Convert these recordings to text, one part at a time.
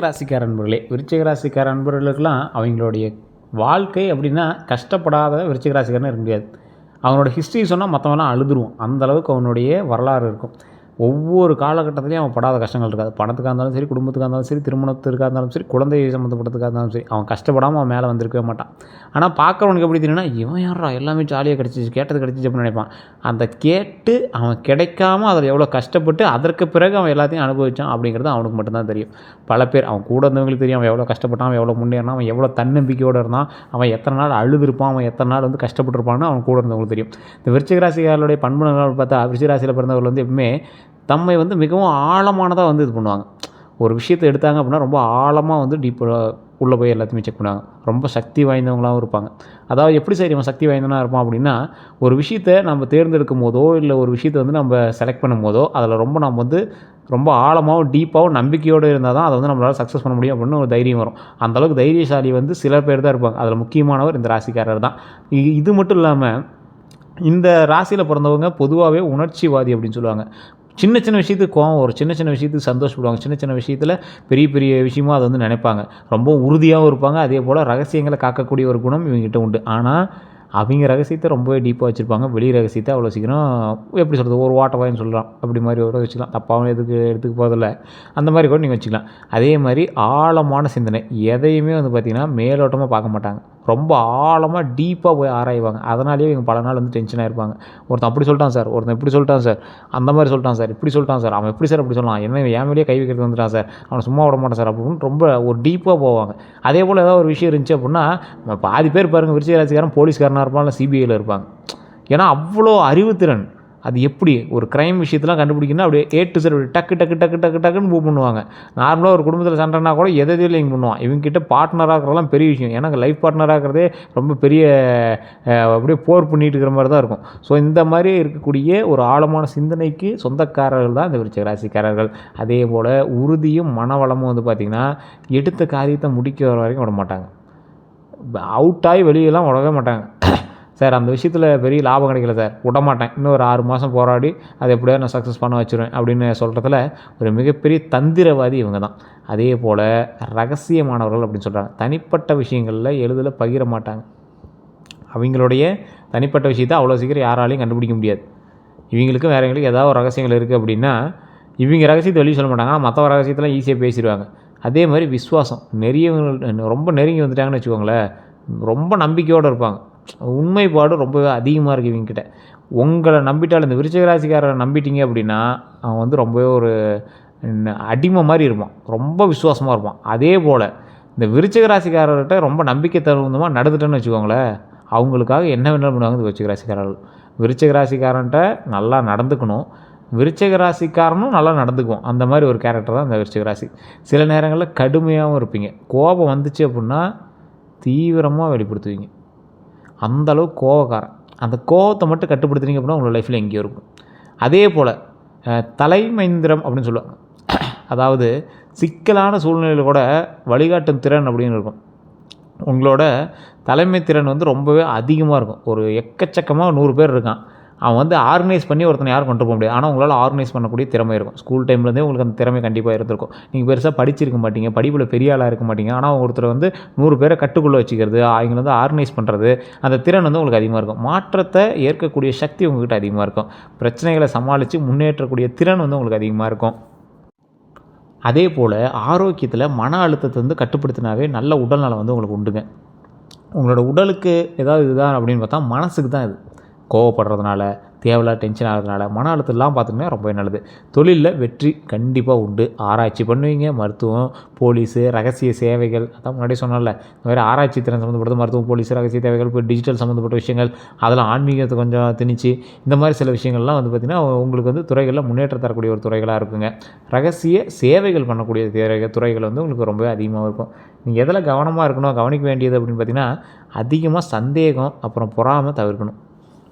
ராசிக்கார அன்பர்களே, விருச்சிக ராசிக்கார அன்பர்களுக்கெல்லாம் அவங்களுடைய வாழ்க்கை அப்படின்னா கஷ்டப்படாத விருச்சிக ராசிக்காரனே இருக்க முடியாது. அவனோட ஹிஸ்ட்ரி சொன்னால் மற்றவங்களாம் அழுதுருவோம். அந்தளவுக்கு அவனுடைய வரலாறு இருக்கும். ஒவ்வொரு காலகட்டத்திலையும் அவன் படாத கஷ்டங்கள் இருக்காது. பணத்துக்காக இருந்தாலும் சரி, குடும்பத்துக்காக இருந்தாலும் சரி, திருமணத்திற்காக இருந்தாலும் சரி, குழந்தை சம்மந்தப்பட்டதுக்காக இருந்தாலும் சரி, அவன் கஷ்டப்படாமல் அவன் மேலே வந்திருக்கவே மாட்டான். ஆனால் பார்க்குறவனுக்கு எப்படி தெரியும்னா, இவன் யாரா எல்லாமே ஜாலியாக கிடச்சிச்சு, கேட்டது கிடச்சிச்சு அப்படின்னு நினைப்பான். அந்த கேட்டு அவன் கிடைக்காம அதில் எவ்வளோ கஷ்டப்பட்டு அதற்கு பிறகு அவன் எல்லாத்தையும் அனுபவித்தான் அப்படிங்கிறது அவனுக்கு மட்டும்தான் தெரியும். பல பேர் அவன் கூட இருந்தவங்களுக்கு தெரியும் அவன் எவ்வளோ கஷ்டப்பட்டான், அவன் எவ்வளோ முன்னேறினான், அவன் எவ்வளோ தன்னம்பிக்கையோடு இருந்தான், அவன் எத்தனை நாள் அழுதுருப்பான், அவன் எத்தனை நாள் கஷ்டப்பட்டுருப்பான்னு அவன் கூட இருந்தவங்களுக்கு தெரியும். இந்த விருச்சிக ராசிக்காரர்களுடைய பண்புகள் பார்த்தா, விருச்சிக ராசியில் பிறந்தவர்கள் எப்பவுமே தம்மை மிகவும் ஆழமானதாக இது பண்ணுவாங்க. ஒரு விஷயத்தை எடுத்தாங்க அப்படின்னா ரொம்ப ஆழமாக டீப்பாக உள்ளே போய் எல்லாத்தையுமே செக் பண்ணுவாங்க. ரொம்ப சக்தி வாய்ந்தவங்களாகவும் இருப்பாங்க. அதாவது எப்படி சரி இவன் சக்தி வாய்ந்தவனாக இருப்பான் அப்படின்னா, ஒரு விஷயத்தை நம்ம தேர்ந்தெடுக்கும் போதோ இல்லை ஒரு விஷயத்தை நம்ம செலக்ட் பண்ணும் போதோ அதில் ரொம்ப நம்ம ரொம்ப ஆழமாகவும் டீப்பாகவும் நம்பிக்கையோடு இருந்தால் தான் அதை நம்மளால் சக்ஸஸ் பண்ண முடியும் அப்படின்னு ஒரு தைரியம் வரும். அந்தளவுக்கு தைரியசாலி சில பேர் தான் இருப்பாங்க. அதில் முக்கியமானவர் இந்த ராசிக்காரர் தான். இது மட்டும் இல்லாமல் இந்த ராசியில் பிறந்தவங்க பொதுவாகவே உணர்ச்சிவாதி அப்படின்னு சொல்லுவாங்க. சின்ன சின்ன விஷயத்துக்கு கோவம் வரும், சின்ன சின்ன விஷயத்துக்கு சந்தோஷப்படுவாங்க, சின்ன சின்ன விஷயத்தில் பெரிய பெரிய விஷயமா அதை நினைப்பாங்க. ரொம்ப உறுதியாகவும் இருப்பாங்க. அதே போல் ரகசியங்களை காக்கக்கூடிய ஒரு குணம் இவங்ககிட்ட உண்டு. ஆனால் அவங்க ரகசியத்தை ரொம்பவே டீப்பாக வச்சுருப்பாங்க. வெளி ரகசியத்தை அவ்வளோ சீக்கிரம் எப்படி சொல்கிறது, ஒரு வாட்டவாயின்னு சொல்லலாம், அப்படி மாதிரி கூட வச்சுக்கலாம். தப்பாகவும் எடுத்துக்க போதில்லை, அந்த மாதிரி கூட நீங்கள் வச்சுக்கலாம். அதே மாதிரி ஆழமான சிந்தனை, எதையுமே பார்த்திங்கன்னா மேலோட்டமாக பார்க்க மாட்டாங்க. ரொம்ப ஆழமாக டீப்பாக போய் ஆராய்வாங்க. அதனாலேயே இவங்க பல நாள் டென்ஷனாக இருப்பாங்க. ஒருத்தன் அப்படி சொல்லிட்டான் சார், ஒருத்தன் இப்படி சொல்லிட்டான் சார், அந்த மாதிரி சொல்லிட்டான் சார், இப்படி சொல்லிட்டான் சார், அவன் எப்படி சார் அப்படி சொல்லலாம், என்ன என் மேலேயே கை வைக்கிறது வந்துட்டான் சார், அவனை சும்மா விட மாட்டான் சார் அப்படின்னு ரொம்ப ஒரு டீப்பாக போவாங்க. அதே போல் ஏதாவது ஒரு விஷயம் இருந்துச்சு அப்படின்னா, பாதி பேர் பாருங்கள் விருச்சிக ராசிக்காரன் போலீஸ்காரனாக இருப்பான், இல்லை சிபிஐயில் இருப்பாங்க. ஏன்னா அவ்வளோ அறிவுத்திறன். அது எப்படி ஒரு க்ரைம் விஷயத்தெலாம் கண்டுபிடிக்கணும்னா அப்படியே ஏ டு Z டக்கு டக்கு டக்கு டக்கு டக்குன்னு மூவ் பண்ணுவாங்க. நார்மலாக ஒரு குடும்பத்தில் சண்டைனா கூட எதையும் இங்கே பண்ணுவான். இவங்ககிட்ட பார்ட்னராக இருக்கிறதெல்லாம் பெரிய விஷயம். எனக்கு லைஃப் பார்ட்னராக இருக்கிறதே ரொம்ப பெரிய அப்படியே போர் பண்ணிட்டு இருக்கிற மாதிரி தான் இருக்கும். ஸோ இந்த மாதிரி இருக்கக்கூடிய ஒரு ஆழமான சிந்தனைக்கு சொந்தக்காரர்கள் தான் இந்த விருச்சிக ராசிக்காரர்கள். அதே போல் உறுதியும் மனவளமும் பார்த்திங்கன்னா எடுத்த காரியத்தை முடிக்கிற வரைக்கும் விட மாட்டாங்க. அவுட்டாகி வெளியெல்லாம் விடவே மாட்டாங்க. சார் அந்த விஷயத்தில் பெரிய லாபம் கிடைக்கல சார், விடமாட்டேன், இன்னும் ஒரு 6 மாதம் போராடி அதை எப்படியாவது நான் சக்ஸஸ் பண்ண வச்சுருவேன் அப்படின்னு சொல்கிறதுல ஒரு மிகப்பெரிய தந்திரவாதி இவங்க தான். அதே போல் ரகசியமானவர்கள் அப்படின்னு சொல்கிறாங்க. தனிப்பட்ட விஷயங்களில் எளிதில் பகிர மாட்டாங்க. அவங்களுடைய தனிப்பட்ட விஷயத்தை அவ்வளோ சீக்கிரம் யாராலையும் கண்டுபிடிக்க முடியாது. இவங்களுக்கும் வேறு எங்களுக்கு ஏதாவது ஒரு ரகசியங்கள் இருக்குது அப்படின்னா இவங்க ரகசியத்தை வெளியே சொல்ல மாட்டாங்க. ஆனால் மற்ற ரகசியத்தெல்லாம் ஈஸியாக பேசிடுவாங்க. அதே மாதிரி விஸ்வாசம், ரொம்ப நெருங்கி வந்துட்டாங்கன்னு வச்சுக்கோங்களேன், ரொம்ப நம்பிக்கையோடு இருப்பாங்க. உண்மைப்பாடு ரொம்பவே அதிகமாக இருக்குது இவங்ககிட்ட. உங்களை நம்பிட்டால், இந்த விருச்சிக ராசிக்காரரை நம்பிட்டீங்க அப்படின்னா அவன் ரொம்பவே ஒரு அடிமை மாதிரி இருப்பான், ரொம்ப விசுவாசமாக இருப்பான். அதே போல் இந்த விருச்சிக ராசிக்காரர்கிட்ட ரொம்ப நம்பிக்கை தகுந்தமாக நடந்துட்டேன்னு வச்சுக்கோங்களேன், அவங்களுக்காக என்ன வேணாலும் பண்ணுவாங்க இந்த விருச்சிக ராசிக்காரர்கள். விருச்சிக ராசிக்காரன்ட்ட நல்லா நடந்துக்கணும், விருச்சிக ராசிக்காரனும் நல்லா நடந்துக்குவோம். அந்த மாதிரி ஒரு கேரக்டர் தான் இந்த விருச்சிக ராசி. சில நேரங்களில் கடுமையாகவும் இருப்பீங்க. கோபம் வந்துச்சு அப்படின்னா தீவிரமாக வெளிப்படுத்துவீங்க. அந்தளவுக்கு கோவக்காரன். அந்த கோவத்தை மட்டும் கட்டுப்படுத்துனீங்க அப்படின்னா உங்களோட லைஃப்பில் எங்கேயோ இருக்கும். அதே போல் தலைமைந்திரம் அப்படின்னு சொல்லுவாங்க. அதாவது சிக்கலான சூழ்நிலையில் கூட வழிகாட்டும் திறன் அப்படின்னு இருக்கும். உங்களோட தலைமை திறன் ரொம்பவே அதிகமாக இருக்கும். ஒரு எக்கச்சக்கமாக 100 பேர் இருக்கான், அவன் ஆர்கனைஸ் பண்ணி ஒருத்தனை யாரும் கொண்டு போக முடியாது. ஆனால் உங்களால் ஆர்கனைஸ் பண்ணக்கூடிய திறமை இருக்கும். ஸ்கூல் டைம்லேருந்தே உங்களுக்கு அந்த திறமை கண்டிப்பாக இருந்திருக்கும். நீங்கள் பெருசாக படிச்சிருக்க மாட்டீங்க, படிப்பில் பெரிய ஆளாக இருக்க மாட்டீங்க. ஆனால் ஒருத்தர் 100 பேரை கட்டுக்குள்ளே வச்சுக்கிறது, அவங்கள ஆர்கனைஸ் பண்ணுறது, அந்த திறன் உங்களுக்கு அதிகமாக இருக்கும். மாற்றத்தை ஏற்கக்கூடிய சக்தி உங்கள்கிட்ட அதிகமாக இருக்கும். பிரச்சனைகளை சமாளித்து முன்னேற்றக்கூடிய திறன் உங்களுக்கு அதிகமாக இருக்கும். அதே போல் ஆரோக்கியத்தில் மன அழுத்தத்தை கட்டுப்படுத்தினாவே நல்ல உடல்நலம் உங்களுக்கு உண்டுங்க. உங்களோட உடலுக்கு ஏதாவது இதுதான் அப்படின்னு பார்த்தா மனசுக்கு தான் இது. கோவப்படுறதுனால, தேவையில்லாத டென்ஷன் ஆகிறதுனால, மன அழுத்தம்லாம் பார்த்திங்கன்னா ரொம்பவே நல்லது. தொழிலில் வெற்றி கண்டிப்பாக உண்டு. ஆராய்ச்சி பண்ணுவீங்க. மருத்துவம், போலீஸு, ரகசிய சேவைகள், அதான் முன்னாடியே சொன்னால இந்த மாதிரி ஆராய்ச்சி திறன் சம்மந்தப்பட்டது, மருத்துவம், போலீஸ், ரகசிய தேவைகள், இப்போ டிஜிட்டல் சம்மந்தப்பட்ட விஷயங்கள், அதெல்லாம் ஆன்மீகத்தை கொஞ்சம் திணிச்சு இந்த மாதிரி சில விஷயங்கள்லாம் பார்த்திங்கன்னா உங்களுக்கு துறைகளில் முன்னேற்றம் தரக்கூடிய ஒரு துறைகளாக இருக்குங்க. ரகசிய சேவைகள் பண்ணக்கூடிய துறைகள் உங்களுக்கு ரொம்பவே அதிகமாக இருக்கும். நீங்கள் எதில் கவனமாக இருக்கணும், கவனிக்க வேண்டியது அப்படின்னு பார்த்திங்கன்னா அதிகமாக சந்தேகம், அப்புறம் பொறாமை தவிர்க்கணும்.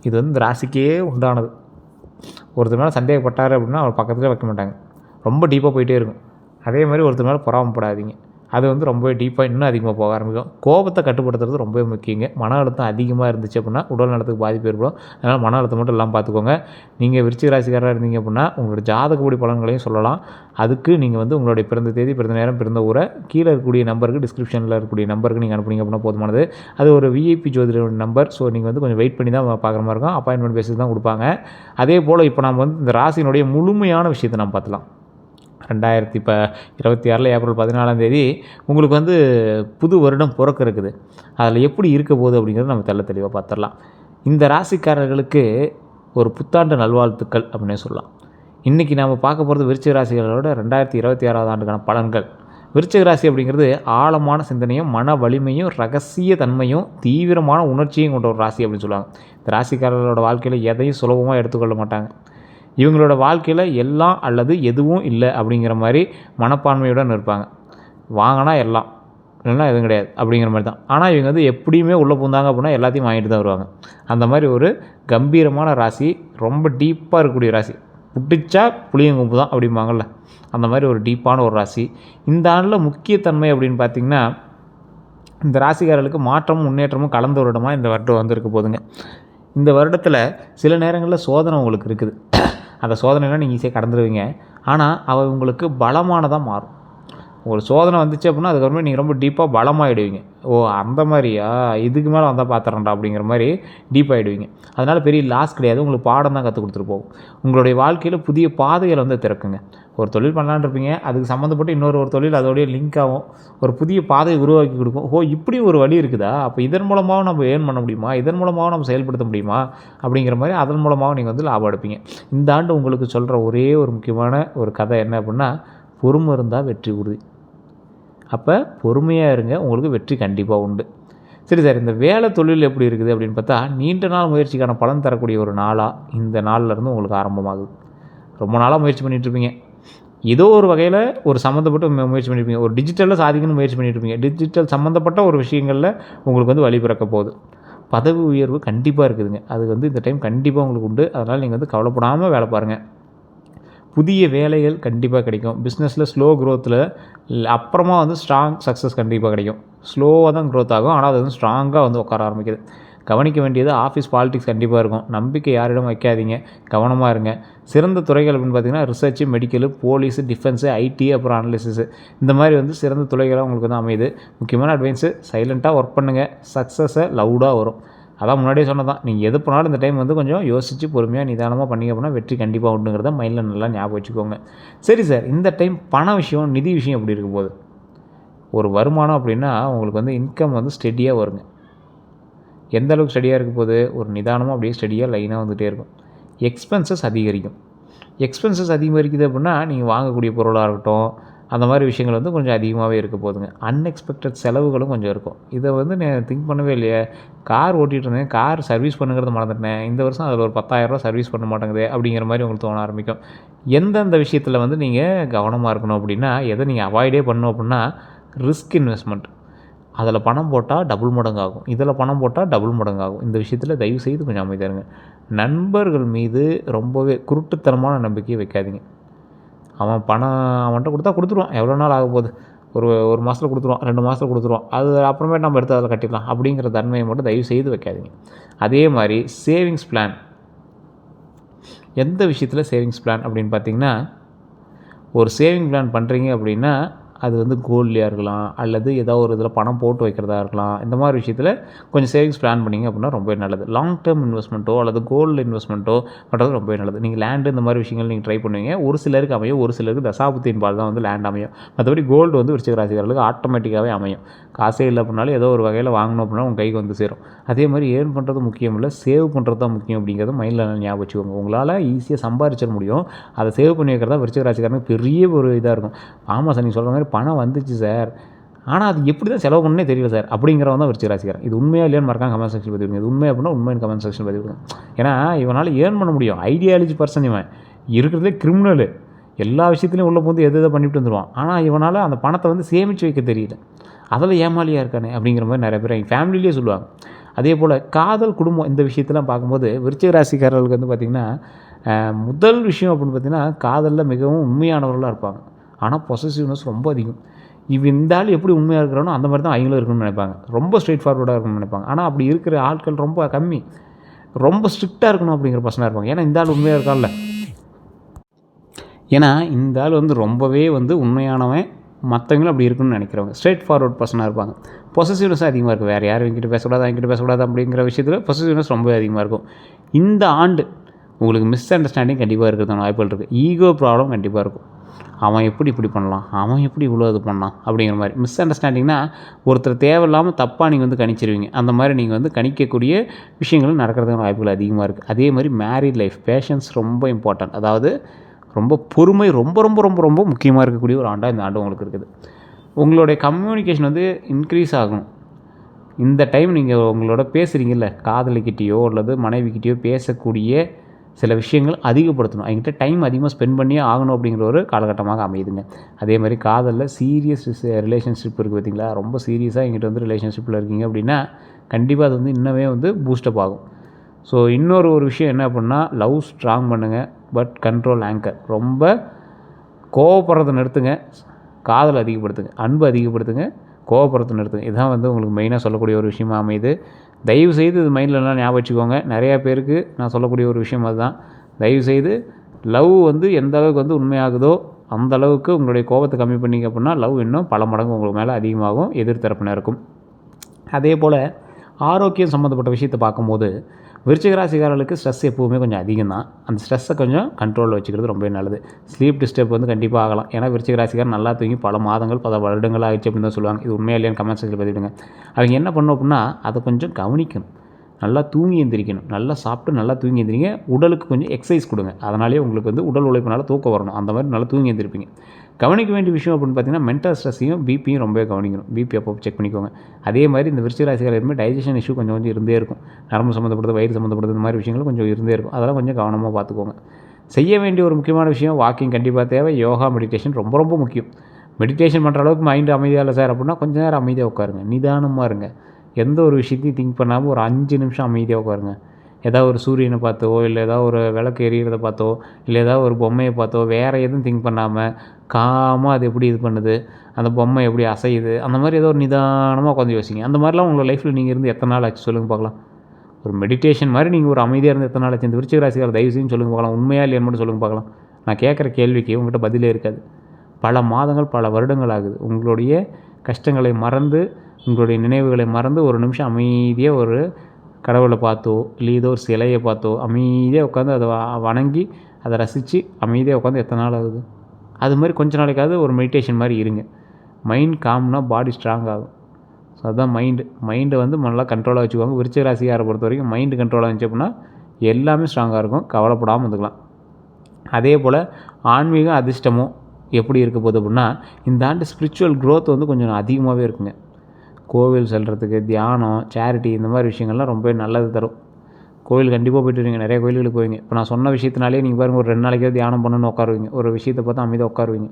இது இந்த ராசிக்கே உண்டானது. ஒருத்தர் மேலே சந்தேகப்பட்டார் அப்படின்னா அவர் பக்கத்துலேயே வைக்க மாட்டாங்க, ரொம்ப டீப்பாக போயிட்டே இருக்கும். அதே மாதிரி ஒருத்தர் மேலே பொறாமப்படாதீங்க. அது வந்து ரொம்ப டீப்பாக இன்னும் அதிகமாக போக ஆரம்பிக்கும். கோபத்தை கட்டுப்படுத்துறது ரொம்ப முக்கியங்க. மன அழுத்தம் அதிகமாக இருந்துச்சு அப்படின்னா உடல் நலத்துக்கு பாதிப்பு ஏற்படும். அதனால் மன அழுத்தம் மட்டும் இல்லாமல் பார்த்துக்கோங்க. நீங்கள் விருச்சிக ராசிக்காரராக இருந்தீங்க அப்படின்னா உங்களோட ஜாதகப்படி பலன்களையும் சொல்லலாம். அதுக்கு நீங்கள் வந்து உங்களுடைய பிறந்த தேதி, பிறந்த நேரம், பிறந்த ஊரை கீழே இருக்கக்கூடிய நம்பருக்கு, டிஸ்கிரிப்ஷனில் இருக்கக்கூடிய நம்பருக்கு நீங்கள் அனுப்புனீங்க அப்படின்னா போதுமானது. அது ஒரு விஐபி ஜோதிடரோட நம்பர். ஸோ நீங்கள் வந்து கொஞ்சம் வெயிட் பண்ணி தான் பார்க்குற மாதிரி இருக்கும். அப்பாயின்மெண்ட் பேஸிஸ் தான் கொடுப்பாங்க. அதே போல் இப்போ நம்ம வந்து இந்த ராசியினுடைய முழுமையான விஷயத்தை நம்ம பார்த்துலாம். 2026 ஏப்ரல் 14 உங்களுக்கு வந்து புது வருடம் பிறக்க இருக்குது. அதில் எப்படி இருக்க போகுது அப்படிங்கிறத நம்ம தெளிவாக பார்த்துடலாம். இந்த ராசிக்காரர்களுக்கு ஒரு புத்தாண்டு நல்வாழ்த்துக்கள் அப்படின்னே சொல்லலாம். இன்றைக்கி நாம் பார்க்க போகிறது விருச்சிக ராசிகளோட 2026 ஆண்டுக்கான பலன்கள். விருச்சிக ராசி அப்படிங்கிறது ஆழமான சிந்தனையும், மன வலிமையும், ரகசிய தன்மையும், தீவிரமான உணர்ச்சியும் கொண்ட ஒரு ராசி அப்படின்னு சொல்லுவாங்க. இந்த ராசிக்காரர்களோட வாழ்க்கையில் எதையும் சுலபமாக எடுத்துக்கொள்ள மாட்டாங்க. இவங்களோட வாழ்க்கையில் எல்லாம் அல்லது எதுவும் இல்லை அப்படிங்கிற மாதிரி மனப்பான்மையுடன் இருப்பாங்க. வாங்கினா எல்லாம், இல்லைன்னா எதுவும் கிடையாது அப்படிங்கிற மாதிரி தான். ஆனால் இவங்க வந்து எப்படியுமே உள்ளே பூந்தாங்க அப்படின்னா எல்லாத்தையும் வாங்கிட்டு தான் வருவாங்க. அந்த மாதிரி ஒரு கம்பீரமான ராசி, ரொம்ப டீப்பாக இருக்கக்கூடிய ராசி. புட்டிச்சா புளியங்கும்பு தான் அப்படிம்பாங்கள்ல, அந்த மாதிரி ஒரு டீப்பான ஒரு ராசி. இந்த ஆண்டில் முக்கியத்தன்மை அப்படின்னு பார்த்திங்கன்னா, இந்த ராசிக்காரர்களுக்கு மாற்றமும் முன்னேற்றமும் கலந்த வருடமாக இந்த வருடம் வந்திருக்க போதுங்க. இந்த வருடத்தில் சில நேரங்களில் சோதனை உங்களுக்கு இருக்குது. அந்த சோதனைலாம் நீங்கள் ஈஸியாக கடந்துடுவீங்க. ஆனால் அவை உங்களுக்கு பலமானதாக மாறும். உங்களுக்கு சோதனை வந்துச்சு அப்படின்னா அதுக்கப்புறமே நீங்கள் ரொம்ப டீப்பாக பலமாகிடுவீங்க. ஓ அந்த மாதிரியா, இதுக்கு மேலே வந்தால் பார்த்துறேன்டா அப்படிங்கிற மாதிரி டீப்பாகிடுவீங்க. அதனால் பெரிய லாஸ் கிடையாது, உங்களுக்கு பாடம் தான் கற்றுக் கொடுத்துட்டு போகும். உங்களுடைய வாழ்க்கையில் புதிய பாதைகளை வந்து திறக்குங்க. ஒரு தொழில் பண்ணலான்னு இருப்பீங்க, அதுக்கு சம்மந்தப்பட்டு இன்னொரு தொழில் அதோடைய லிங்க் ஆகும், ஒரு புதிய பாதையை உருவாக்கி கொடுக்கும். ஓ இப்படி ஒரு வழி இருக்குதா, அப்போ இதன் மூலமாக நம்ம ஏர்ன் பண்ண முடியுமா, இதன் மூலமாக நம்ம செயல்படுத்த முடியுமா அப்படிங்கிற மாதிரி அதன் மூலமாக நீங்கள் வந்து லாபம் எடுப்பீங்க. இந்த ஆண்டு உங்களுக்கு சொல்கிற ஒரே ஒரு முக்கியமான ஒரு கதை என்ன அப்படின்னா, பொறுமை இருந்தால் வெற்றி உறுதி. அப்போ பொறுமையாக இருங்க, உங்களுக்கு வெற்றி கண்டிப்பாக உண்டு. சரி சார், இந்த வேலை தொழில் எப்படி இருக்குது அப்படின்னு பார்த்தா, நீண்ட நாள் முயற்சிக்கான பலன் தரக்கூடிய ஒரு நாளாக இந்த நாள்லேருந்து உங்களுக்கு ஆரம்பமாகுது. ரொம்ப நாளாக முயற்சி பண்ணிகிட்ருப்பீங்க, ஏதோ ஒரு வகையில் ஒரு சம்மந்தப்பட்டு முயற்சி பண்ணியிருப்பீங்க, ஒரு டிஜிட்டலில் சாதிக்கணும்னு முயற்சி பண்ணிகிட்ருப்பீங்க. டிஜிட்டல் சம்மந்தப்பட்ட ஒரு விஷயங்களில் உங்களுக்கு வந்து வழி பிறக்க போகுது. பதவி உயர்வு கண்டிப்பாக இருக்குதுங்க. அது வந்து இந்த டைம் கண்டிப்பாக உங்களுக்கு உண்டு. அதனால் நீங்கள் வந்து கவலைப்படாமல் வேலை பாருங்கள். புதிய வேலைகள் கண்டிப்பாக கிடைக்கும். பிஸ்னஸில் ஸ்லோ க்ரோத்தில் அப்புறமா வந்து ஸ்ட்ராங் சக்ஸஸ் கண்டிப்பாக கிடைக்கும். ஸ்லோவாக தான் க்ரோத் ஆகும், ஆனால் அது வந்து ஸ்ட்ராங்காக வந்து உட்கார ஆரம்பிக்குது. கவனிக்க வேண்டியது ஆஃபீஸ் பாலிடிக்ஸ் கண்டிப்பாக இருக்கும். நம்பிக்கை யாரிடம் வைக்காதீங்க, கவனமாக இருங்க. சிறந்த துறைகள் அப்படின்னு பார்த்தீங்கன்னா research, medical, police, defence, IT, அப்புறம் அனலிசிஸு, இந்த மாதிரி வந்து சிறந்த துறைகளாக உங்களுக்கு வந்து அமையுது. முக்கியமான அட்வைன்ஸு, சைலண்ட்டாக ஒர்க் பண்ணுங்கள், சக்ஸஸை லவுடாக வரும். அதான் முன்னாடியே சொன்னதான், நீங்கள் எது பண்ணாலும் இந்த டைம் வந்து கொஞ்சம் யோசித்து பொறுமையாக நிதானமாக பண்ணிங்க அப்படின்னா வெற்றி கண்டிப்பாக உண்டுங்கிறத மைண்டில் நல்லா ஞாபகம் வச்சுக்கோங்க. சரி சார், இந்த டைம் பண விஷயம், நிதி விஷயம் எப்படி இருக்கும் போது? ஒரு வருமானம் அப்படின்னா உங்களுக்கு வந்து இன்கம் வந்து ஸ்டெடியாக வருங்க. எந்த அளவுக்கு ஸ்டெடியாக இருக்க போது? ஒரு நிதானமாக அப்படியே ஸ்டெடியாக லைனாக வந்துகிட்டே இருக்கும். எக்ஸ்பென்சஸ் அதிகரிக்கும். எக்ஸ்பென்சஸ் அதிகரிக்குது அப்படின்னா நீங்கள் வாங்கக்கூடிய பொருளாக இருக்கட்டும், அந்த மாதிரி விஷயங்கள் வந்து கொஞ்சம் அதிகமாகவே இருக்க போதுங்க. அன்எக்ஸ்பெக்டட் செலவுகளும் கொஞ்சம் இருக்கும். இதை வந்து நான் திங்க் பண்ணவே இல்லையே, கார் ஓட்டிகிட்டு இருந்தேன், கார் சர்வீஸ் பண்ணுங்கிறத மறந்துட்டேன், இந்த வருஷம் அதில் ஒரு 10,000 சர்வீஸ் பண்ண மாட்டேங்குது அப்படிங்கிற மாதிரி உங்களுக்கு தோண ஆரம்பிக்கும். எந்தெந்த விஷயத்தில் வந்து நீங்கள் கவனமாக இருக்கணும் அப்படின்னா, எதை நீங்கள் அவாய்டே பண்ணணும் அப்படின்னா, ரிஸ்க் இன்வெஸ்ட்மெண்ட். அதில் பணம் போட்டால் டபுள் மடங்கு ஆகும், இதில் பணம் போட்டால் டபுள் மடங்கு ஆகும். இந்த விஷயத்தில் தயவு செய்து கொஞ்சம் அமைதியாக இருங்க. நண்பர்கள் மீது ரொம்பவே குருட்டுத்தனமான நம்பிக்கையை வைக்காதீங்க. அவன் பணம் அவன்கிட்ட கொடுத்தா கொடுத்துருவான், எவ்வளோ நாள் ஆக போகுது, ஒரு மாதத்தில் கொடுத்துருவான், 2 மாதத்தில் கொடுத்துருவான், அது அப்புறமேட்டு நம்ம எடுத்து அதில் கட்டிடலாம் அப்படிங்கிற தன்மையை மட்டும் தயவு செய்து வைக்காதீங்க. அதே மாதிரி சேவிங்ஸ் பிளான். எந்த விஷயத்தில் சேவிங்ஸ் பிளான் அப்படின்னு பார்த்தீங்கன்னா, ஒரு சேவிங் பிளான் பண்ணுறீங்க அப்படின்னா அது வந்து கோல்ட்லையாக இருக்கலாம், அல்லது ஏதோ ஒரு இதில் பணம் போட்டு வைக்கிறதா இருக்கலாம். இந்த மாதிரி விஷயத்தில் கொஞ்சம் சேவிங்ஸ் பிளான் பண்ணிங்க அப்படின்னா ரொம்பவே நல்லது. லாங் டேர்ம் இன்வெஸ்ட்மெண்ட்டோ அல்லது கோல்டு இன்வெஸ்ட்மெண்ட்டோ பண்ணுறது ரொம்பவே நல்லது. நீங்கள் லேண்டு இந்த மாதிரி விஷயங்கள் நீங்கள் ட்ரை பண்ணுவீங்க. ஒரு சிலருக்கு அமையும், ஒரு சிலருக்கு தசாபுத்தியின் பால் தான் வந்து லேண்ட் அமையும். மற்றபடி கோல்டு வந்து விருச்சிக ராசிக்காரர்களுக்கு ஆட்டோமேட்டிக்காகவே அமையும். காசே இல்லை அப்படின்னாலும் ஏதோ ஒரு வகையில் வாங்கணும் அப்படின்னா உங்கள் கைக்கு வந்து சேரும். அதே மாதிரி ஏர்ன் பண்ணுறது முக்கியம் இல்லை, சேவ் பண்ணுறது தான் முக்கியம் அப்படிங்கிறத மைண்டில் ஞாபகம் வச்சுக்கோங்க. உங்களால் ஈஸியாக சம்பாதிச்சிட முடியும், அதை சேவ் பண்ணி வைக்கிறதா விருச்சிக ராசிக்காரனுக்கு பெரிய ஒரு இதாக இருக்கும். ஆமாம் சார், நீங்கள் சொல்கிற மாதிரி பணம் வந்துச்சு சார், ஆனால் அது எப்படி தான் செலவு பண்ணே தெரியல சார் அப்படிங்கிறவன் தான் விருச்சிக ராசிக்காரன். இது உண்மையாக இல்லையான்னு மறக்காம கமெண்ட் செக்ஷன் பதிவிடுங்க. இது உண்மை அப்படின்னா உண்மையான கமெண்ட் செக்ஷன் பதிவிடுங்க. ஏன்னா இவனால் ஏர்ன் பண்ண முடியும், ஐடியாலஜி பர்சன், இவன் இருக்கிறதுலே கிரிமினலு, எல்லா விஷயத்துலையும் உள்ளே போந்து எதை பண்ணிட்டு வந்துடுவான். ஆனால் இவனால் அந்த பணத்தை வந்து சேமித்து வைக்க தெரியல, அதில் ஏமாலியாக இருக்கானே அப்படிங்கிற மாதிரி நிறைய பேர் எங்கள் ஃபேமிலியிலே சொல்லுவாங்க. அதே போல் காதல், குடும்பம், இந்த விஷயத்தெல்லாம் பார்க்கும்போது விருச்சிக ராசிக்காரர்களுக்கு வந்து பார்த்திங்கன்னா முதல் விஷயம் அப்படின்னு பார்த்திங்கன்னா காதலில் மிகவும் உண்மையானவர்களாக இருப்பாங்க. ஆனால் பொசசிவ்னஸ் ரொம்ப அதிகம். இந்த ஆள் எப்படி உண்மையாக இருக்கிறானோ அந்த மாதிரி தான் அவங்களும் இருக்கணும்னு நினைப்பாங்க. ரொம்ப ஸ்ட்ரெயிட் ஃபார்வர்டாக இருக்கணும்னு நினைப்பாங்க. ஆனால் அப்படி இருக்கிற ஆட்கள் ரொம்ப கம்மி. ரொம்ப ஸ்ட்ரிக்டாக இருக்கணும் அப்படிங்கிற பர்சனாக இருப்பாங்க. ஏன்னா இந்த ஆள் உண்மையாக இருக்கான்ல. ஏன்னா இந்த ஆள் ரொம்பவே உண்மையானவன், மற்றவங்களும் அப்படி இருக்குன்னு நினைக்கிறவங்க. ஸ்ட்ரெயிட் ஃபார்வர்ட் பர்சனாக இருப்பாங்க. பொசசிவ்னஸும் அதிகமாக இருக்கும். வேறு யாரும் என்கிட்ட பேசக்கூடாது, என்கிட்ட பேசக்கூடாது அப்படிங்கிற விஷயத்தில் பொசசிவ்னஸ் ரொம்ப அதிகமாக இருக்கும். இந்த ஆண்டு உங்களுக்கு மிஸ் அண்டர்ஸ்டாண்டிங் கண்டிப்பாக இருக்கிறதுக்கான வாய்ப்புகள் இருக்குது. ஈகோ ப்ராப்ளம் கண்டிப்பாக இருக்கும். அவன் எப்படி இப்படி பண்ணலாம், அவன் எப்படி இவ்வளோ இது பண்ணலாம் அப்படிங்கிற மாதிரி மிஸ் அண்டர்ஸ்டாண்டிங்னா ஒருத்தர் தேவையில்லாமல் தப்பாக நீங்கள் கணிச்சிருவீங்க. அந்த மாதிரி நீங்கள் கணிக்கக்கூடிய விஷயங்களும் நடக்கிறதுக்கான வாய்ப்புகள் அதிகமாக இருக்குது. அதே மாதிரி மேரிட் லைஃப், பேஷன்ஸ் ரொம்ப இம்பார்ட்டன்ட். அதாவது ரொம்ப பொறுமை ரொம்ப ரொம்ப ரொம்ப ரொம்ப முக்கியமாக இருக்கக்கூடிய ஒரு ஆண்டாக இந்த ஆண்டு உங்களுக்கு இருக்குது. உங்களுடைய கம்யூனிகேஷன் இன்க்ரீஸ் ஆகணும். இந்த டைம் நீங்கள் உங்களோட பேசுகிறீங்கல்ல, காதலிக்கிட்டேயோ அல்லது மனைவிக்கிட்டேயோ பேசக்கூடிய சில விஷயங்கள் அதிகப்படுத்தணும். அவங்ககிட்ட டைம் அதிகமாக ஸ்பெண்ட் பண்ணியே ஆகணும் அப்படிங்கிற ஒரு காலகட்டமாக அமையுதுங்க. அதே மாதிரி காதலில் சீரியஸ் ரிலேஷன்ஷிப் இருக்குது பார்த்திங்களா, ரொம்ப சீரியஸாக எங்கிட்ட ரிலேஷன்ஷிப்பில் இருக்கீங்க அப்படின்னா கண்டிப்பாக அது இன்னமே பூஸ்டப் ஆகும். ஸோ இன்னொரு விஷயம் என்ன அப்படின்னா, லவ் ஸ்ட்ராங் பண்ணுங்கள், பட் கண்ட்ரோல் ஆங்கர். ரொம்ப கோவப்படுறதை நிறுத்துங்க, காதல் அதிகப்படுத்துங்க, அன்பு அதிகப்படுத்துங்க, கோவப்படுறதை நிறுத்துங்க. இதுதான் உங்களுக்கு மெயினாக சொல்லக்கூடிய ஒரு விஷயமா அமையுது. தயவுசெய்து இது மைண்டிலலாம் ஞாபகம் வச்சுக்கோங்க. நிறையா பேருக்கு நான் சொல்லக்கூடிய ஒரு விஷயம் அதுதான். தயவுசெய்து லவ் எந்த அளவுக்கு உண்மையாகுதோ அந்த அளவுக்கு உங்களுடைய கோபத்தை கம்மி பண்ணிங்க அப்படின்னா லவ் இன்னும் பல மடங்கு உங்களுக்கு மேலே அதிகமாகும், எதிர்த்தரப்பினருக்கும். அதே போல் ஆரோக்கியம் சம்மந்தப்பட்ட விஷயத்தை பார்க்கும்போது விருச்சிக ராசிக்காரர்களுக்கு ஸ்ட்ரெஸ் எப்போவுமே கொஞ்சம் அதிகம் தான். அந்த ஸ்ட்ரெஸ்ஸை கொஞ்சம் கண்ட்ரோலில் வச்சுக்கிறது ரொம்ப நல்லது. ஸ்லீப் டிஸ்டர்ப் கண்டிப்பாக ஆகலாம். ஏன்னா விருச்சிக ராசிக்காரர் நல்லா தூங்கி பல மாதங்கள் பல வருடங்கள் ஆகிடுச்சு அப்படின்னு தான் சொல்லுவாங்க. இது உண்மையாக இல்லையான்னு கமெண்ட் செக்ஷனில் பதிவிடுங்க. அவங்க என்ன பண்ணணும் அப்படின்னா அதை கொஞ்சம் கவனிக்கணும். நல்லா தூங்கி எந்திரிக்கணும். நல்லா சாப்பிட்டு நல்லா தூங்கி எந்திரிங்க. உடலுக்கு கொஞ்சம் எக்ஸசைஸ் கொடுங்க. அதனாலே உங்களுக்கு உடல் உழைப்பினால தூக்கம் வரணும். அந்த மாதிரி நல்லா தூங்கி எந்திரிப்பீங்க. கவனிக்க வேண்டிய விஷயம் அப்படின்னு பார்த்தீங்கன்னா மென்டல் ஸ்ட்ரெஸ்ஸையும் பிபியும் ரொம்ப கவனிக்கணும். பிபி அப்போ செக் பண்ணிக்கோங்க. அதே மாதிரி இந்த விருச்சிக ராசிக்காரர் எப்பவுமே டைஜஷன் இஷ்யூ கொஞ்சம் இருந்தே இருக்கும். நரம்பு சம்மந்தப்படுறது, வயிறு சம்மந்தப்படுறது, இந்த மாதிரி விஷயங்கள் கொஞ்சம் இருந்தே இருக்கும். அதெல்லாம் கொஞ்சம் கவனமாக பார்த்துக்கோங்க. செய்ய வேண்டிய ஒரு முக்கியமான விஷயம் வாக்கிங் கண்டிப்பாக தேவை. யோகா, மெடிடேஷன் ரொம்ப ரொம்ப முக்கியம். மெடிடேஷன் பண்ணுற அளவுக்கு மைண்டு அமைதியாக இல்லை சார் அப்படின்னா கொஞ்சம் நேரம் அமைதியாக உட்காருங்க, நிதானமாக இருங்க. எந்த ஒரு விஷயத்தையும் திங்க் பண்ணாமல் ஒரு 5 நிமிஷம் அமைதியாக உட்காருங்க. ஏதாவது ஒரு சூரியனை பார்த்தோ, இல்லை ஏதாவது ஒரு விளக்கு எரியிறத பார்த்தோ, இல்லை ஏதாவது ஒரு பொம்மையை பார்த்தோ, வேறு எதுவும் திங்க் பண்ணாமல் காமாக அது எப்படி இது பண்ணுது, அந்த பொம்மை எப்படி அசையுது, அந்த மாதிரி ஏதோ ஒரு நிதானமாக உட்காந்து யோசிங்க. அந்த மாதிரிலாம் உங்கள் லைஃப்பில் நீங்கள் இருந்து எத்தனை நாள் ஆச்சு சொல்லுங்கள் பார்க்கலாம். ஒரு மெடிடேஷன் மாதிரி நீங்கள் ஒரு அமைதியாக இருந்து எத்தனை நாள் ஆச்சு? இந்த விருச்சிக ராசிக்காரர் தயவு செய்து சொல்லுங்கள் பார்க்கலாம். உண்மையாக இல்லையான்னு மட்டும் சொல்லுங்கள் பார்க்கலாம். நான் கேட்குற கேள்விக்கு உங்கள்கிட்ட பதிலே இருக்காது. பல மாதங்கள் பல வருடங்கள் ஆகுது. உங்களுடைய கஷ்டங்களை மறந்து, உங்களுடைய நினைவுகளை மறந்து ஒரு நிமிஷம் அமைதியாக ஒரு கடவுளை பார்த்தோ, இல்லை ஏதோ ஒரு சிலையை பார்த்தோ அமைதியாக உட்காந்து அதை வணங்கி அதை ரசித்து அமைதியாக உட்காந்து எத்தனை நாள் ஆகுது? அது மாதிரி கொஞ்ச நாளைக்காவது ஒரு மெடிடேஷன் மாதிரி இருங்க. மைண்ட் காம்னா பாடி ஸ்ட்ராங் ஆகும். ஸோ அதுதான் மைண்டை நல்லா கண்ட்ரோலாக வச்சுக்குவாங்க. விருச்சிக ராசிக்காரை பொறுத்த வரைக்கும் மைண்டு கண்ட்ரோலாக இருந்துச்சு அப்படின்னா எல்லாமே ஸ்ட்ராங்காக இருக்கும், கவலைப்படாமல் இருந்துக்கலாம். அதே போல் ஆன்மீகம் அதிர்ஷ்டமும் எப்படி இருக்க போகுது அப்படின்னா, இந்த ஆண்டு ஸ்பிரிச்சுவல் க்ரோத் கொஞ்சம் அதிகமாகவே இருக்குங்க. கோவில் செல்கிறதுக்கு, தியானம், சேரிட்டி, இந்த மாதிரி விஷயங்கள்லாம் ரொம்ப நல்லது தரும். கோவில் கண்டிப்பாக போய்ட்டு வருவீங்க, நிறைய கோயில்களுக்கு போவீங்க. இப்போ நான் சொன்ன விஷயத்தினாலே நீங்கள் பாருங்கள், ஒரு 2 நாளைக்காவது தியானம் பண்ணணும்னு உட்காருவீங்க. ஒரு விஷயத்தை பார்த்து அமைதியாக உட்காருவீங்க.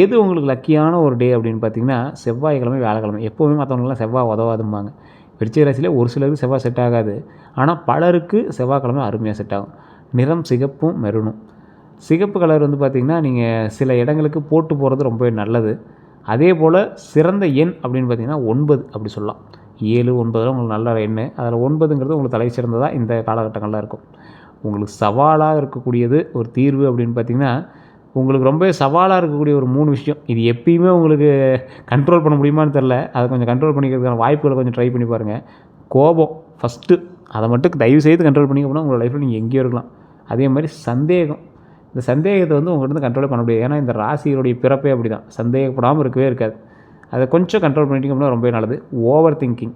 எது உங்களுக்கு லக்கியான ஒரு டே அப்படின்னு பார்த்தீங்கன்னா, செவ்வாய்க்கிழமை, வியாழக்கிழமை. எப்போவுமே மற்றவங்களுக்குலாம் செவ்வாய் உதவாதும்பாங்க. விருச்சிக ராசியில் ஒரு சிலருக்கு செவ்வாய் செட் ஆகாது. ஆனால் பலருக்கு செவ்வாய்க்கிழமை அருமையாக செட் ஆகும். நிறம் சிகப்பும் மெரூனும். சிகப்பு கலர் பார்த்திங்கன்னா நீங்கள் சில இடங்களுக்கு போட்டு போகிறது ரொம்ப நல்லது. அதே போல் சிறந்த எண் அப்படின்னு பார்த்திங்கன்னா 9 அப்படி சொல்லலாம். 7, 9 உங்களுக்கு நல்ல எண். அதில் 9ங்கிறது உங்களுக்கு தலை சிறந்ததாக இந்த காலகட்டங்களில் இருக்கும். உங்களுக்கு சவாலாக இருக்கக்கூடியது ஒரு தீர்வு அப்படின்னு பார்த்திங்கன்னா, உங்களுக்கு ரொம்ப சவாலாக இருக்கக்கூடிய ஒரு 3 விஷயம். இது எப்பயுமே உங்களுக்கு கண்ட்ரோல் பண்ண முடியுமான்னு தெரில. அதை கொஞ்சம் கண்ட்ரோல் பண்ணிக்கிறதுக்கான வாய்ப்புகளை கொஞ்சம் ட்ரை பண்ணி பாருங்கள். கோபம் ஃபஸ்ட்டு, அதை மட்டும் தயவு செய்து கண்ட்ரோல் பண்ணிக்க போனால் உங்கள் லைஃப்பில் நீங்கள் எங்கேயோ இருக்கலாம். அதே மாதிரி சந்தேகம், இந்த சந்தேகத்தை உங்கள்கிட்ட கண்ட்ரோல் பண்ண முடியாது. ஏன்னா இந்த ராசியோடைய பிறப்பே அப்படி தான், சந்தேகப்படாமல் இருக்கவே இருக்காது. அதை கொஞ்சம் கண்ட்ரோல் பண்ணிட்டீங்க அப்படின்னா ரொம்ப நல்லது. ஓவர் திங்கிங்,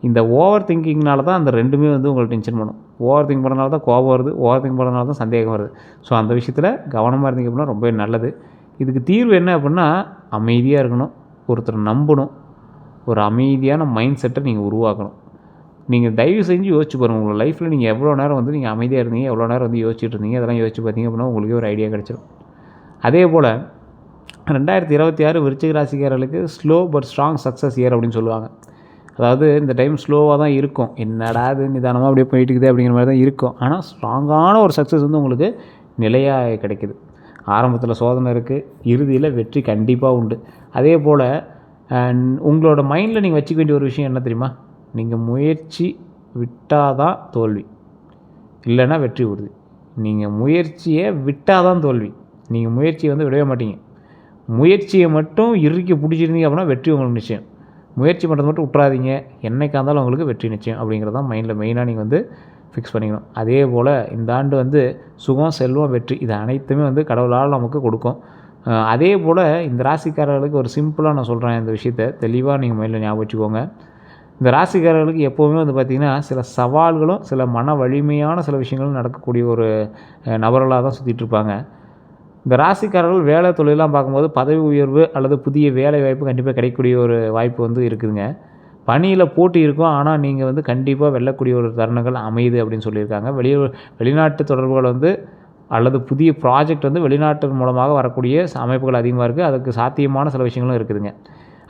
இந்த ஓவர் திங்கிங்னால தான் அந்த ரெண்டுமே உங்களை டென்ஷன் பண்ணும். ஓவர் திங்க் பண்ணுறதுனால தான் கோபம் வருது, ஓவர் திங்க் பண்ணுறதுனால தான் சந்தேகம் வருது. ஸோ அந்த விஷயத்தில் கவனமாக இருந்தீங்க அப்படின்னா ரொம்ப நல்லது. இதுக்கு தீர்வு என்ன அப்படின்னா, அமைதியாக இருக்கணும், ஒருத்தர் நம்பணும், ஒரு அமைதியான மைண்ட் செட்டை நீங்கள் உருவாக்கணும். நீங்கள் தயவு செஞ்சு யோசிச்சு பாருங்கள், உங்கள் லைஃப்பில் நீங்கள் எவ்வளோ நேரம் நீங்கள் அமைதியாக இருந்தீங்க, எவ்வளோ நேரம் யோசிச்சுட்டு இருந்தீங்க, அதெல்லாம் யோசிச்சு பார்த்தீங்க அப்படின்னா உங்களுக்கே ஒரு ஐடியா கிடச்சிடும். அதே போல் 2026 விருச்சிக ராசிக்காரர்களுக்கு slow but strong success year அப்படின்னு சொல்லுவாங்க. அதாவது இந்த டைம் ஸ்லோவாக தான் இருக்கும், என்னடா அது நிதானமாக அப்படியே போயிட்டுக்குது அப்படிங்கிற மாதிரி தான் இருக்கும். ஆனால் ஸ்ட்ராங்கான ஒரு சக்ஸஸ் உங்களுக்கு நிலையாக கிடைக்குது. ஆரம்பத்தில் சோதனை இருக்குது, இறுதியில் வெற்றி கண்டிப்பாக உண்டு. அதே போல் உங்களோட மைண்டில் நீங்கள் வச்சுக்க வேண்டிய ஒரு விஷயம் என்ன தெரியுமா? நீங்கள் முயற்சி விட்டால் தான் தோல்வி, இல்லைன்னா வெற்றி உறுதி. நீங்கள் முயற்சியை விட்டால் தான் தோல்வி. நீங்கள் முயற்சியை விடவே மாட்டீங்க. முயற்சியை மட்டும் இறுக்கி பிடிச்சிருந்தீங்க அப்படின்னா வெற்றி உங்களுக்கு நிச்சயம். முயற்சி பண்ணுறது மட்டும் விட்றாதீங்க. என்னைக்காக இருந்தாலும் உங்களுக்கு வெற்றி நிச்சயம் அப்படிங்கிறது தான் மைண்டில் மெயினாக நீங்கள் ஃபிக்ஸ் பண்ணிக்கணும். அதே போல் இந்த ஆண்டு சுகம், செல்வம், வெற்றி இது அனைத்துமே கடவுளால் நமக்கு கொடுக்கும். அதே போல் இந்த ராசிக்காரர்களுக்கு ஒரு சிம்பிளாக நான் சொல்கிறேன், இந்த விஷயத்தை தெளிவாக நீங்கள் மைண்டில் ஞாபகம் வச்சுக்கோங்க. இந்த ராசிக்காரர்களுக்கு எப்போவுமே பார்த்திங்கன்னா சில சவால்களும் சில மன வலிமையான சில விஷயங்களும் நடக்கக்கூடிய ஒரு நபர்களாக தான் சுற்றிட்டுருப்பாங்க. இந்த ராசிக்காரர்கள் வேலை தொழிலெலாம் பார்க்கும்போது பதவி உயர்வு அல்லது புதிய வேலை வாய்ப்பு கண்டிப்பாக கிடைக்கக்கூடிய ஒரு வாய்ப்பு இருக்குதுங்க. பணியில் போட்டி இருக்கும், ஆனால் நீங்கள் கண்டிப்பாக வெல்லக்கூடிய ஒரு தருணங்கள் அமையுது அப்படின்னு சொல்லியிருக்காங்க. வெளிநாட்டு தொடர்புகள் அல்லது புதிய ப்ராஜெக்ட் வெளிநாட்டு மூலமாக வரக்கூடிய அமைப்புகள் அதிகமாக இருக்குது. அதுக்கு சாத்தியமான சில விஷயங்களும் இருக்குதுங்க.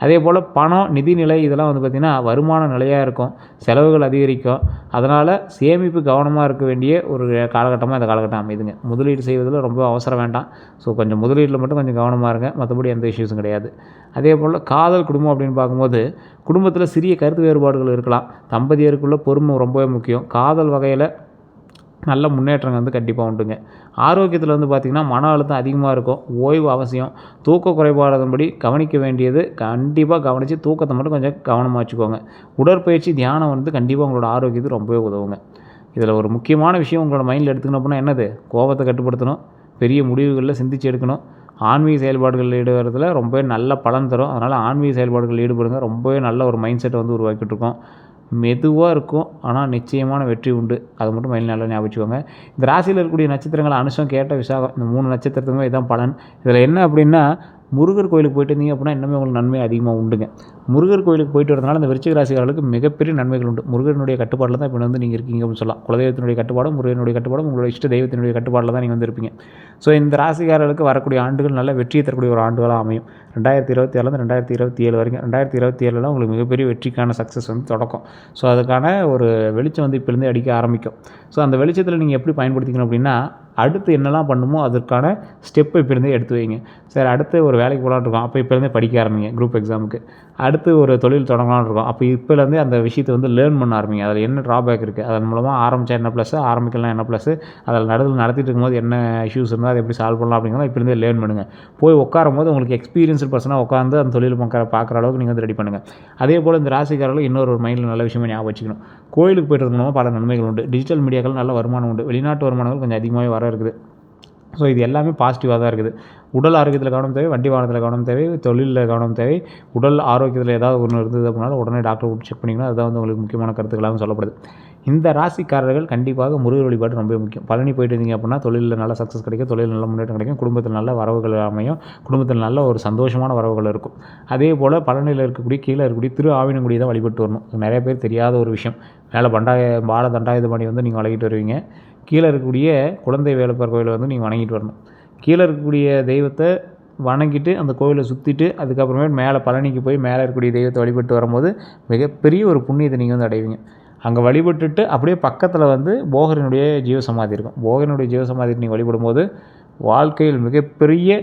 அதே போல் பணம், நிதிநிலை இதெல்லாம் பார்த்திங்கன்னா வருமான நிலையாக இருக்கும், செலவுகள் அதிகரிக்கும். அதனால் சேமிப்பு கவனமாக இருக்க வேண்டிய ஒரு காலகட்டமாக இந்த காலகட்டம் அமைதுங்க. முதலீடு செய்வதில் ரொம்ப அவசரம் வேண்டாம். ஸோ கொஞ்சம் முதலீட்டில் மட்டும் கொஞ்சம் கவனமாக இருங்க, மற்றபடி எந்த இஷ்யூஸும் கிடையாது. அதே போல் காதல், குடும்பம் அப்படின்னு பார்க்கும்போது குடும்பத்தில் சிறிய கருத்து வேறுபாடுகள் இருக்கலாம். தம்பதியருக்குள்ள பொறுமை ரொம்பவே முக்கியம். காதல் வகையில் நல்ல முன்னேற்றங்கள் கண்டிப்பாக உண்டுங்க. ஆரோக்கியத்தில் பார்த்திங்கன்னா மன அழுத்தம் அதிகமாக இருக்கும், ஓய்வு அவசியம். தூக்க குறைபாடுபடி கவனிக்க வேண்டியது கண்டிப்பாக கவனித்து தூக்கத்தை மட்டும் கொஞ்சம் கவனமாக வச்சுக்கோங்க. உடற்பயிற்சி, தியானம் கண்டிப்பாக உங்களோட ஆரோக்கியத்துக்கு ரொம்பவே உதவுங்க. இதில் ஒரு முக்கியமான விஷயம் உங்களோட மைண்டில் எடுத்துக்கணும் அப்படின்னா என்னது? கோபத்தை கட்டுப்படுத்தணும், பெரிய முடிவுகளில் சிந்திச்சு எடுக்கணும், ஆன்மீக செயல்பாடுகளில் ஈடுபடுறதுல ரொம்பவே நல்ல பலன் தரும். அதனால் ஆன்மீக செயல்பாடுகளில் ஈடுபடுங்க. ரொம்பவே நல்ல ஒரு மைண்ட் செட்டை உருவாக்கிட்டு இருக்கோம். மெதுவாக இருக்கும், ஆனால் நிச்சயமான வெற்றி உண்டு. அது மட்டும் மைண்டில் நல்லா ஞாபகம் வச்சுக்கோங்க. இந்த ராசியில் இருக்கக்கூடிய நட்சத்திரங்கள் அனுஷம், கேட்ட, விசாகம் இந்த 3 நட்சத்திரத்துக்குமே இதுதான் பலன். இதில் என்ன அப்படின்னா, முருகர் கோயிலுக்கு போயிட்டு இருந்தீங்க அப்படின்னா இன்னுமே உங்களுக்கு நன்மை அதிகமாக உண்டுங்க. முருகர் கோயிலுக்கு போயிட்டு வரதுனால இந்த விருச்சிக ராசிக்காரர்களுக்கு மிகப்பெரிய நன்மைகள் உண்டு. முருகனுடைய கட்டுப்பாட்டில் தான் இப்போ நீங்கள் இருக்கீங்க அப்படின்னு சொல்லலாம். குலதெய்வத்தினுடைய கட்டுப்பாடும், முருகனுடைய கட்டுப்பாடும், உங்களோட இஷ்ட தெய்வத்தினுடைய கட்டுப்பாட்டில் தான் நீங்கள் இருப்பீங்க. ஸோ இந்த ராசிக்காரர்களுக்கு வரக்கூடிய ஆண்டுகள் நல்ல வெற்றியை தரக்கூடிய ஒரு ஆண்டுகளாக அமையும். 2026 2027 வரைக்கும். 2027 உங்களுக்கு மிகப்பெரிய வெற்றிக்கான சக்ஸஸ் தொடக்கம். ஸோ அதுக்கான ஒரு வெளிச்சம் இப்போலேருந்து அடிக்க ஆரம்பிக்கும். ஸோ அந்த வெளிச்சத்தில் நீங்கள் எப்படி பயன்படுத்திக்கணும் அப்படின்னா, அடுத்து என்னெல்லாம் பண்ணுமோ அதற்கான ஸ்டெப்பை இப்போலேருந்தே எடுத்து வைங்க. சரி, அடுத்து ஒரு வேலைக்கு போகலான்னு இருக்கோம், அப்போ இப்போலேருந்தே படிக்க ஆரம்பிங்க குரூப் எக்ஸாமுக்கு. அடுத்து ஒரு தொழில் தொடங்கலான்னு இருக்கோம், அப்போ இப்போலேருந்தே அந்த விஷயத்தை லேர்ன் பண்ண ஆரம்பிங்க. அதில் என்ன ட்ராபேக் இருக்குது, அதன் மூலமாக ஆரம்பித்தா என்ன ப்ளஸ், ஆரம்பிக்கலாம் என்ன ப்ளஸ், அதில் நடுவில் நடத்திட்டு இருக்கும்போது என்ன இஷ்யூஸ் இருந்தால் அதை எப்படி சால்வ் பண்ணலாம் அப்படிங்கிறத இப்போலேருந்தே லேர்ன் பண்ணுங்கள். போய் உட்காரும் போது உங்களுக்கு எக்ஸ்பீரியன்ஸ்டு பர்சனாக உட்காந்து அந்த தொழில் பார்க்குற அளவுக்கு நீங்கள் ரெடி பண்ணுங்கள். அதே போல் இந்த ராசிக்காரர்கள் இன்னொரு மைண்டில் நல்ல விஷயமாக ஞாபகம் வச்சுக்கணும். கோயிலுக்கு போய்ட்டு மூலமாக பல நன்மைகள் உண்டு. டிஜிட்டல் மீடியாக்கள் நல்ல வருமானம் உண்டு. வெளிநாட்டு வருமானங்கள் கொஞ்சம் அதிகமாகவே வர இருக்குது. ஸோ இது எல்லாமே பாசிட்டிவாக தான் இருக்குது. உடல் ஆரோக்கியத்தில் கவனம் தேவை, வண்டி வாகனத்தில் கவனம் தேவை, தொழிலில் கவனம் தேவை. உடல் ஆரோக்கியத்தில் ஏதாவது ஒன்று இருந்தது அப்படின்னாலும் உடனே டாக்டர் கூப்பிட்டு செக் பண்ணிங்கன்னா அதுதான் உங்களுக்கு முக்கியமான கருத்துக்களாகவும் சொல்லப்படுது. இந்த ராசிக்காரர்கள் கண்டிப்பாக முருகர் வழிபாடு ரொம்ப முக்கியம். பழனி போயிட்டு இருந்தீங்க அப்படின்னா தொழிலில் நல்ல சக்ஸஸ் கிடைக்கும், தொழில் நல்ல முன்னேற்றம் கிடைக்கும், குடும்பத்தில் நல்ல வரவுகள் அமையும், குடும்பத்தில் நல்ல ஒரு சந்தோஷமான வரவுகள் இருக்கும். அதே போல் பழனியில் இருக்கக்கூடிய கீழே இருக்கக்கூடிய திரு ஆவினங்குடி தான் வழிபட்டு வரணும். நிறைய பேர் தெரியாத ஒரு விஷயம். மேலே பால தண்டாயுதபாணி நீங்கள் வழங்கிட்டு வருவீங்க. கீழே இருக்கக்கூடிய குழந்தை வேலப்பர் கோயிலை நீங்கள் வணங்கிட்டு வரணும். கீழே இருக்கக்கூடிய தெய்வத்தை வணங்கிட்டு அந்த கோவிலை சுற்றிட்டு அதுக்கப்புறமேட்டு மேலே பழனிக்கு போய் மேலே இருக்கக்கூடிய தெய்வத்தை வழிபட்டு வரும்போது மிகப்பெரிய ஒரு புண்ணியத்தை நீங்கள் அடைவீங்க. அங்கே வழிபட்டுட்டு அப்படியே பக்கத்தில் போகரினுடைய ஜீவசமாதி இருக்கும். போகரினுடைய ஜீவசமாதி நீங்கள் வழிபடும்போது வாழ்க்கையில் மிகப்பெரிய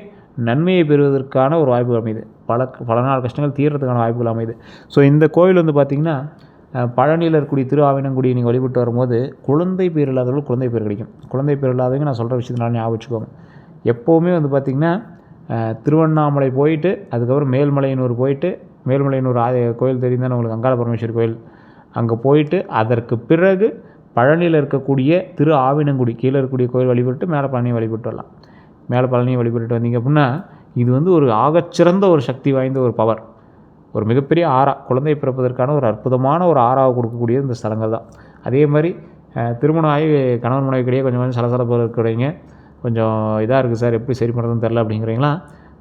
நன்மையை பெறுவதற்கான ஒரு வாய்ப்பு அமையுது. பல நாள் கஷ்டங்கள் தீர்றதுக்கான வாய்ப்புகள் அமையுது. ஸோ இந்த கோவில் பார்த்திங்கன்னா பழனியில் இருக்கக்கூடிய திரு ஆவினங்குடியை நீங்கள் வழிபட்டு வரும்போது குழந்தை பேர் இல்லாதவர்கள் குழந்தை பேர் கிடைக்கும். குழந்தை பேர் இல்லாதவங்க நான் சொல்கிற விஷயத்தினால ஞாபகம் வச்சுக்கோங்க. எப்போவுமே பார்த்திங்கன்னா திருவண்ணாமலை போயிட்டு அதுக்கப்புறம் மேல்மலையனூர் போயிட்டு, மேல்மலையனூர் கோயில் தெரிந்தால் உங்களுக்கு அங்காள பரமேஸ்வரி கோயில், அங்கே போயிட்டு அதற்கு பிறகு பழனியில் இருக்கக்கூடிய திரு ஆவினங்குடி கீழே இருக்கக்கூடிய கோயில் வழிபட்டு மேலே பழனியை வழிபட்டு வரலாம். மேலே பழனியை வழிபட்டு வந்தீங்க அப்படின்னா இது ஒரு ஆகச்சிறந்த ஒரு சக்தி வாய்ந்த ஒரு பவர். ஒரு மிகப்பெரிய ஆறா, குழந்தை பிறப்பதற்கான ஒரு அற்புதமான ஒரு ஆறாவை கொடுக்கக்கூடிய இந்த ஸ்தலங்கள் தான். அதே மாதிரி திருமணம் ஆகி கணவன் மனைவிக்கிடையே கொஞ்சம் சலசலப்பு இருக்கிறவங்க, கொஞ்சம் இதாக இருக்குது சார் எப்படி சரி பண்ணுறதுன்னு தெரில அப்படிங்கிறீங்களா,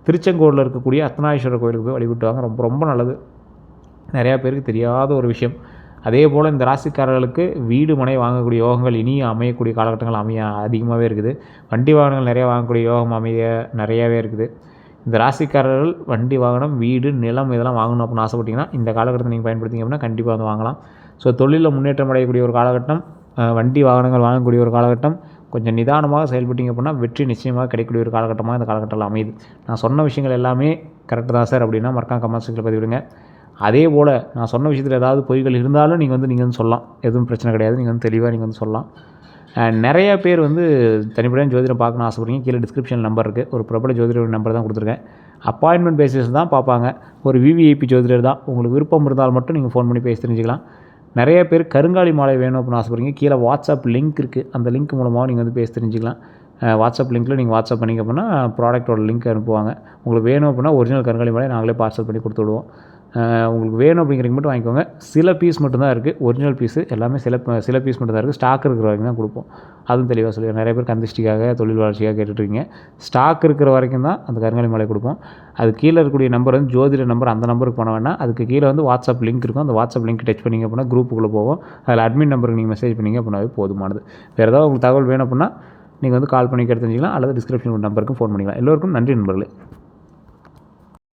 திருச்செங்கோடில் இருக்கக்கூடிய அர்த்தநாரீஸ்வரர் கோயிலுக்கு போய் வழிபட்டு வாங்க. ரொம்ப ரொம்ப நல்லது. நிறையா பேருக்கு தெரியாத ஒரு விஷயம். அதே போல் இந்த ராசிக்காரர்களுக்கு வீடு மனை வாங்கக்கூடிய யோகங்கள் இனியும் அமையக்கூடிய காலகட்டங்கள் அதிகமாகவே இருக்குது. வண்டி வாகனங்கள் நிறையா வாங்கக்கூடிய யோகம் நிறையாவே இருக்குது. இந்த ராசிக்காரர்கள் வண்டி வாகனம், வீடு, நிலம் இதெல்லாம் வாங்கணும் அப்படின்னு ஆசைப்பட்டீங்கன்னா இந்த காலகட்டத்தை நீங்கள் பயன்படுத்திங்க அப்படின்னா கண்டிப்பாக வாங்கலாம். ஸோ தொழிலில் முன்னேற்றம் அடையக்கூடிய ஒரு காலகட்டம், வண்டி வாகனங்கள் வாங்கக்கூடிய ஒரு காலகட்டம், கொஞ்சம் நிதானமாக செயல்பட்டிங்க அப்படின்னா வெற்றி நிச்சயமாக கிடைக்கக்கூடிய ஒரு காலகட்டமாக இந்த காலகட்டத்தில் அமையுது. நான் சொன்ன விஷயங்கள் எல்லாமே கரெக்டு தான் சார் அப்படின்னா மறக்காம கமெண்ட் செக்ஷனில் பதிவிடுங்க. அதே போல் நான் சொன்ன விஷயத்தில் ஏதாவது பொய்கள் இருந்தாலும் நீங்கள் வந்து சொல்லலாம். எதுவும் பிரச்சனை கிடையாது. நீங்கள் வந்து தெளிவாக நீங்கள் வந்து சொல்லலாம். நிறைய பேர் வந்து தனிப்படையாக ஜோதிடம் பார்க்கணும்னு ஆசைப்படுறீங்க. கீழே டிஸ்கிரிப்ஷனில் நம்பர் இருக்குது. ஒரு பிரபல ஜோதிடர் நம்பர் தான் கொடுத்துருக்கேன். அப்பாயின்மெண்ட் பேசிஸ் தான் பார்ப்பாங்க. ஒரு விவிஐபி ஜோதிடர் தான். உங்களுக்கு விருப்பம் இருந்தால் மட்டும் நீங்கள் ஃபோன் பண்ணி பேசி தெரிஞ்சுக்கலாம். நிறைய பேர் கருங்காலி மாலை வேணும் அப்படின்னு ஆசைப்படுறீங்க. கீழே வாட்ஸ்அப் லிங்க் இருக்குது. அந்த லிங்க் மூலமாக நீங்கள் வந்து பேசி தெரிஞ்சுக்கலாம். வாட்ஸ்அப் லிங்க்கில் நீங்கள் வாட்ஸ்அப் பண்ணிங்க அப்படின்னா ப்ராடக்ட்டோட லிங்க் அனுப்புவாங்க. உங்களுக்கு வேணும் அப்படின்னா ஒரிஜினல் கருங்காலி மாலை நாங்களே பார்சல் பண்ணி கொடுத்து விடுவோம். உங்களுக்கு வேணும் அப்படிங்கிறீங்க மட்டும் வாங்கிக்கோங்க. சில பீஸ் மட்டும்தான் இருக்குது. ஒரிஜினல் பீஸு எல்லாமே சில பீஸ் மட்டும் தான் இருக்குது. ஸ்டாக் இருக்கிற வரைக்கும் தான் கொடுப்போம். அதுவும் தெளிவாக சொல்லிடுறேன். நிறைய பேர் கந்திஷ்டிக்காக தொழில் வளர்ச்சிக்காக கேட்டுட்ருக்கீங்க. ஸ்டாக் இருக்கிற வரைக்கும் தான் அந்த கருங்காலி மாலை கொடுப்போம். அது கீழே இருக்கக்கூடிய நம்பர் வந்து ஜோதிட நம்பர். அந்த நம்பருக்கு போன வேணால் அதுக்கு கீழே வந்து வாட்ஸ்அப் லிங்க் இருக்கும். அந்த வாட்ஸ்அப் லிங்க் டச் பண்ணிங்க அப்படின்னா குரூப்புக்குள்ளே போவோம். அதில் அட்மின் நம்பருக்கு நீங்கள் மெசேஜ் பண்ணிங்க அப்படின்னாவே போதுமானது. வேறு ஏதாவது உங்களுக்கு தகவல் வேணும் அப்படின்னா நீங்கள் வந்து கால் பண்ணி தெரிஞ்சுக்கலாம். அல்லது டிஸ்கிரிப்ஷன் நம்பருக்கு ஃபோன் பண்ணிக்கலாம். எல்லோருக்கும் நன்றி நண்பர்களே.